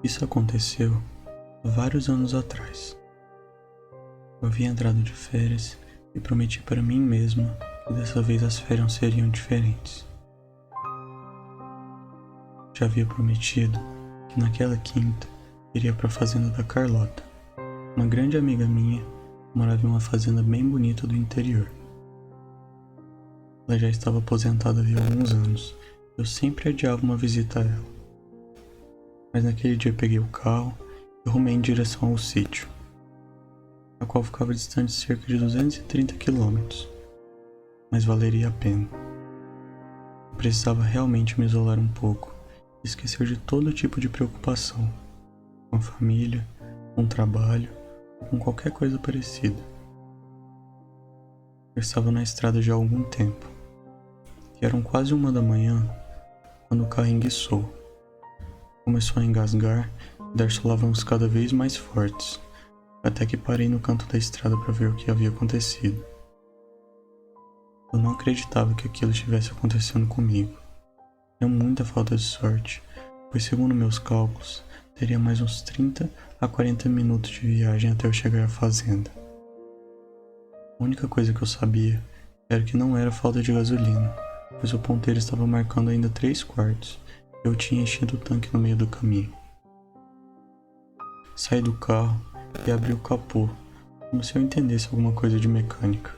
Isso aconteceu há vários anos atrás. Eu havia entrado de férias e prometi para mim mesma que dessa vez as férias seriam diferentes. Já havia prometido que naquela quinta iria para a fazenda da Carlota. Uma grande amiga minha morava em uma fazenda bem bonita do interior. Ela já estava aposentada havia alguns anos. Eu sempre adiava uma visita a ela. Mas naquele dia peguei o carro e rumei em direção ao sítio, a qual ficava distante cerca de 230 quilômetros, mas valeria a pena. Eu precisava realmente me isolar um pouco e esquecer de todo tipo de preocupação, com a família, com o trabalho ou com qualquer coisa parecida. Eu estava na estrada já há algum tempo, e eram quase 1 da manhã quando o carro enguiçou. Começou a engasgar e dar solavancos cada vez mais fortes, até que parei no canto da estrada para ver o que havia acontecido. Eu não acreditava que aquilo estivesse acontecendo comigo. Deu muita falta de sorte, pois segundo meus cálculos, teria mais uns 30 a 40 minutos de viagem até eu chegar à fazenda. A única coisa que eu sabia era que não era falta de gasolina, pois o ponteiro estava marcando ainda 3/4. Eu tinha enchido o tanque no meio do caminho. Saí do carro e abri o capô, como se eu entendesse alguma coisa de mecânica,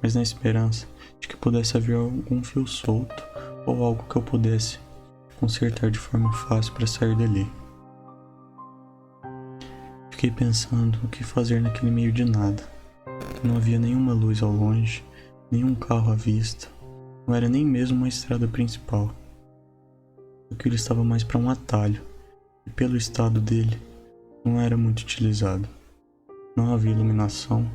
mas na esperança de que pudesse haver algum fio solto ou algo que eu pudesse consertar de forma fácil para sair dali. Fiquei pensando o que fazer naquele meio de nada. Não havia nenhuma luz ao longe, nenhum carro à vista, não era nem mesmo uma estrada principal. Aquilo estava mais para um atalho, e pelo estado dele, não era muito utilizado. Não havia iluminação,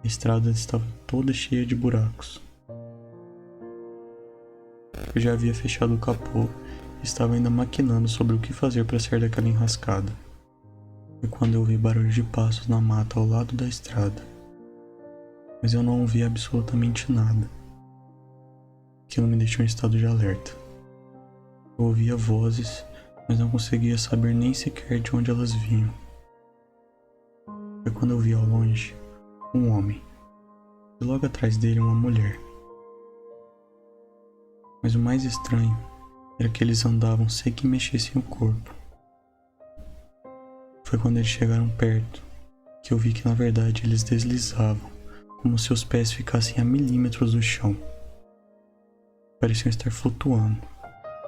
a estrada estava toda cheia de buracos. Eu já havia fechado o capô e estava ainda maquinando sobre o que fazer para sair daquela enrascada. Foi quando eu ouvi barulho de passos na mata ao lado da estrada. Mas eu não ouvi absolutamente nada. Aquilo me deixou em estado de alerta. Eu ouvia vozes, mas não conseguia saber nem sequer de onde elas vinham. Foi quando eu vi ao longe um homem, e logo atrás dele uma mulher. Mas o mais estranho era que eles andavam sem que mexessem o corpo. Foi quando eles chegaram perto que eu vi que na verdade eles deslizavam, como se os pés ficassem a milímetros do chão. Pareciam estar flutuando.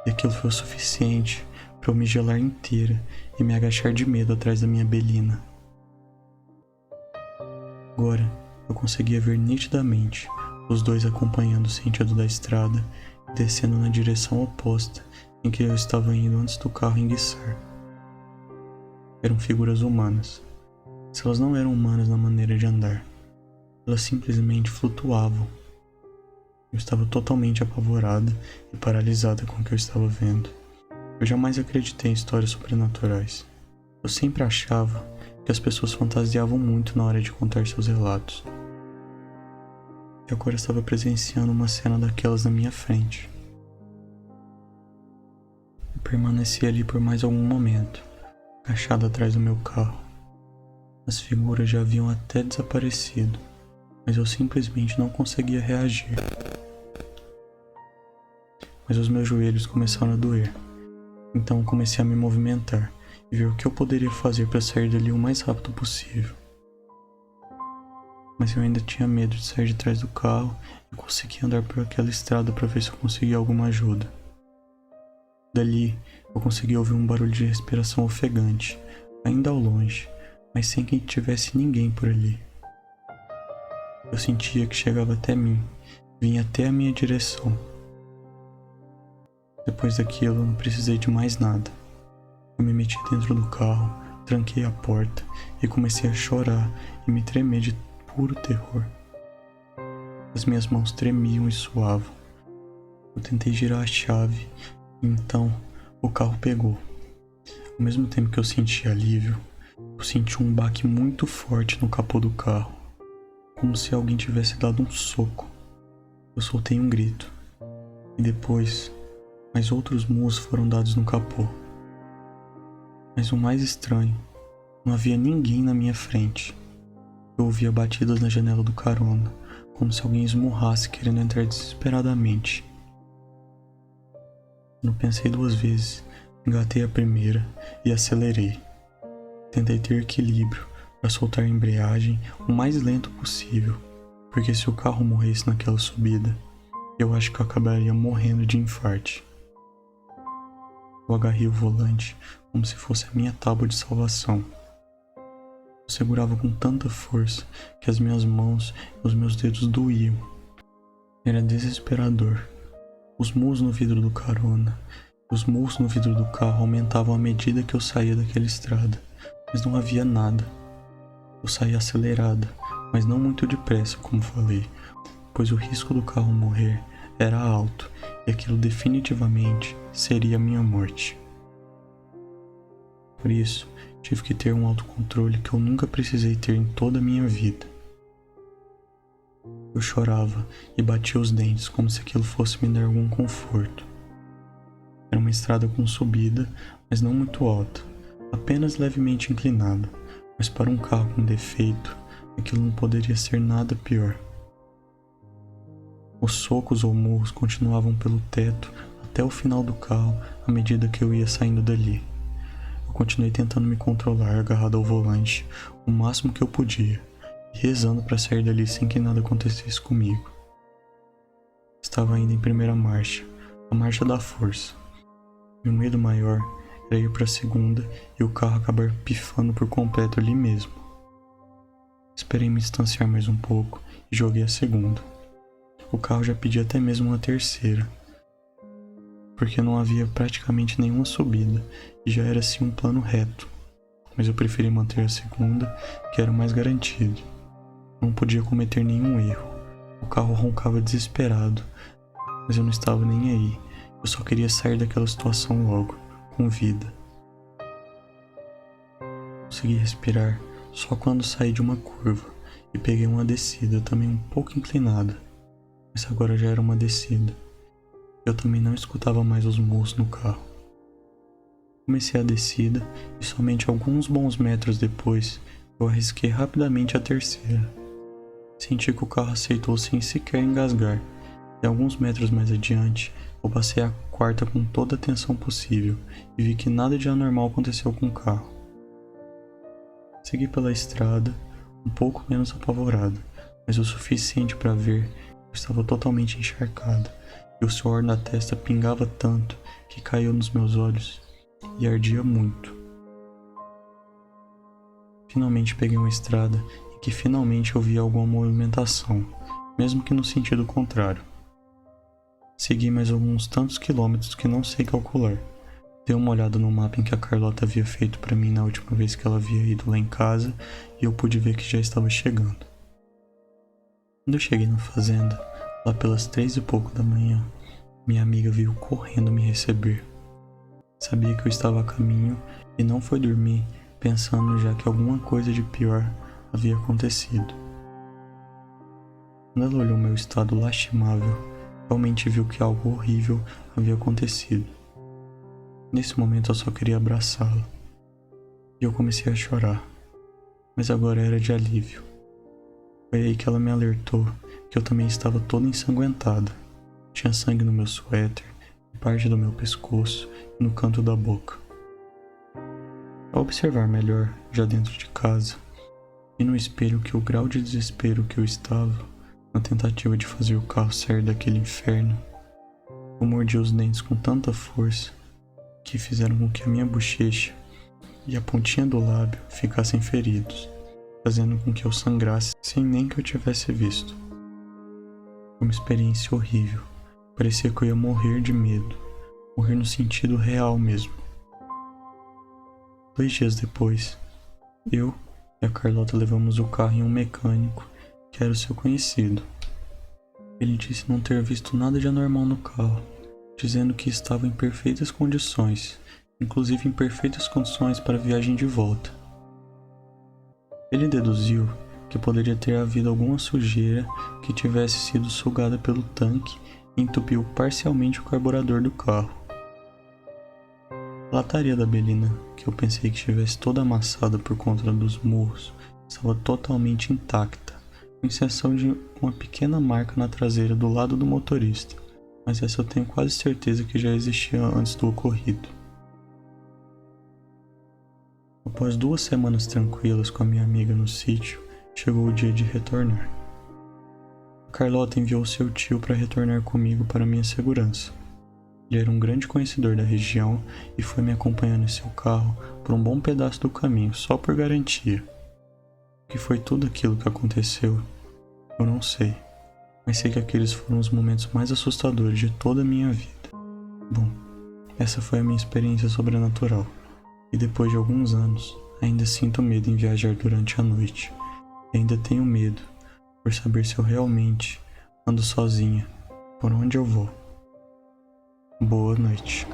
E aquilo foi o suficiente para eu me gelar inteira e me agachar de medo atrás da minha Belina. Agora eu conseguia ver nitidamente os dois acompanhando o sentido da estrada e descendo na direção oposta em que eu estava indo antes do carro enguiçar. Eram figuras humanas. Se elas não eram humanas na maneira de andar, elas simplesmente flutuavam. Eu estava totalmente apavorada e paralisada com o que eu estava vendo. Eu jamais acreditei em histórias sobrenaturais. Eu sempre achava que as pessoas fantasiavam muito na hora de contar seus relatos. E agora estava presenciando uma cena daquelas na minha frente. Eu permaneci ali por mais algum momento, agachado atrás do meu carro. As figuras já haviam até desaparecido, mas eu simplesmente não conseguia reagir. Mas os meus joelhos começaram a doer. Então comecei a me movimentar e ver o que eu poderia fazer para sair dali o mais rápido possível. Mas eu ainda tinha medo de sair de trás do carro e conseguir andar por aquela estrada para ver se eu conseguia alguma ajuda. Dali, eu consegui ouvir um barulho de respiração ofegante, ainda ao longe, mas sem que tivesse ninguém por ali. Eu sentia que chegava até mim, vinha até a minha direção. Depois daquilo, eu não precisei de mais nada. Eu me meti dentro do carro, tranquei a porta e comecei a chorar e me tremer de puro terror. As minhas mãos tremiam e suavam. Eu tentei girar a chave e então o carro pegou. Ao mesmo tempo que eu senti alívio, eu senti um baque muito forte no capô do carro, como se alguém tivesse dado um soco. Eu soltei um grito e depois mais outros murros foram dados no capô. Mas o mais estranho, não havia ninguém na minha frente. Eu ouvia batidas na janela do carona, como se alguém esmurrasse querendo entrar desesperadamente. Não pensei duas vezes, engatei a primeira e acelerei. Tentei ter equilíbrio para soltar a embreagem o mais lento possível, porque se o carro morresse naquela subida, eu acho que eu acabaria morrendo de infarte. Eu agarrei o volante como se fosse a minha tábua de salvação. Eu segurava com tanta força que as minhas mãos e os meus dedos doíam. Era desesperador. Os murros no vidro do carona, os murros no vidro do carro aumentavam à medida que eu saía daquela estrada, mas não havia nada. Eu saía acelerada, mas não muito depressa, como falei, pois o risco do carro morrer era alto e aquilo definitivamente seria a minha morte. Por isso, tive que ter um autocontrole que eu nunca precisei ter em toda a minha vida. Eu chorava e batia os dentes como se aquilo fosse me dar algum conforto. Era uma estrada com subida, mas não muito alta, apenas levemente inclinada, mas para um carro com defeito, aquilo não poderia ser nada pior. Os socos ou murros continuavam pelo teto até o final do carro à medida que eu ia saindo dali. Eu continuei tentando me controlar agarrado ao volante o máximo que eu podia e rezando para sair dali sem que nada acontecesse comigo. Estava ainda em primeira marcha, a marcha da força. E o medo maior era ir para a segunda e o carro acabar pifando por completo ali mesmo. Esperei me distanciar mais um pouco e joguei a segunda. O carro já pedia até mesmo uma terceira, porque não havia praticamente nenhuma subida e já era assim um plano reto. Mas eu preferi manter a segunda, que era o mais garantido. Não podia cometer nenhum erro. O carro roncava desesperado, mas eu não estava nem aí. Eu só queria sair daquela situação logo, com vida. Consegui respirar só quando saí de uma curva e peguei uma descida também um pouco inclinada, mas agora já era uma descida. Eu também não escutava mais os murros no carro. Comecei a descida e somente alguns bons metros depois eu arrisquei rapidamente a terceira. Senti que o carro aceitou sem sequer engasgar, e alguns metros mais adiante eu passei a quarta com toda a atenção possível e vi que nada de anormal aconteceu com o carro. Segui pela estrada, um pouco menos apavorado, mas o suficiente para ver que eu estava totalmente encharcado e o suor na testa pingava tanto que caiu nos meus olhos e ardia muito. Finalmente peguei uma estrada em que finalmente eu vi alguma movimentação, mesmo que no sentido contrário. Segui mais alguns tantos quilômetros que não sei calcular. Dei uma olhada no mapa em que a Carlota havia feito para mim na última vez que ela havia ido lá em casa e eu pude ver que já estava chegando. Quando eu cheguei na fazenda, lá pelas 3 e pouco da manhã, minha amiga veio correndo me receber. Sabia que eu estava a caminho e não foi dormir pensando já que alguma coisa de pior havia acontecido. Quando ela olhou meu estado lastimável, realmente viu que algo horrível havia acontecido. Nesse momento eu só queria abraçá-la. E eu comecei a chorar, mas agora era de alívio. Foi aí que ela me alertou que eu também estava toda ensanguentada. Tinha sangue no meu suéter, em parte do meu pescoço e no canto da boca. Ao observar melhor, já dentro de casa, vi no espelho que o grau de desespero que eu estava, na tentativa de fazer o carro sair daquele inferno, eu mordi os dentes com tanta força que fizeram com que a minha bochecha e a pontinha do lábio ficassem feridos, fazendo com que eu sangrasse sem nem que eu tivesse visto. Foi uma experiência horrível. Parecia que eu ia morrer de medo, morrer no sentido real mesmo. 2 dias depois, eu e a Carlota levamos o carro em um mecânico que era o seu conhecido. Ele disse não ter visto nada de anormal no carro, dizendo que estava em perfeitas condições, inclusive em perfeitas condições para a viagem de volta. Ele deduziu que poderia ter havido alguma sujeira que tivesse sido sugada pelo tanque e entupiu parcialmente o carburador do carro. A lataria da Belina, que eu pensei que estivesse toda amassada por conta dos murros, estava totalmente intacta, com exceção de uma pequena marca na traseira do lado do motorista, mas essa eu tenho quase certeza que já existia antes do ocorrido. Após 2 semanas tranquilas com a minha amiga no sítio, chegou o dia de retornar. A Carlota enviou seu tio para retornar comigo para minha segurança. Ele era um grande conhecedor da região e foi me acompanhando em seu carro por um bom pedaço do caminho, só por garantia. O que foi tudo aquilo que aconteceu, eu não sei, mas sei que aqueles foram os momentos mais assustadores de toda a minha vida. Bom, essa foi a minha experiência sobrenatural, e depois de alguns anos, ainda sinto medo em viajar durante a noite, e ainda tenho medo por saber se eu realmente ando sozinha, por onde eu vou. Boa noite.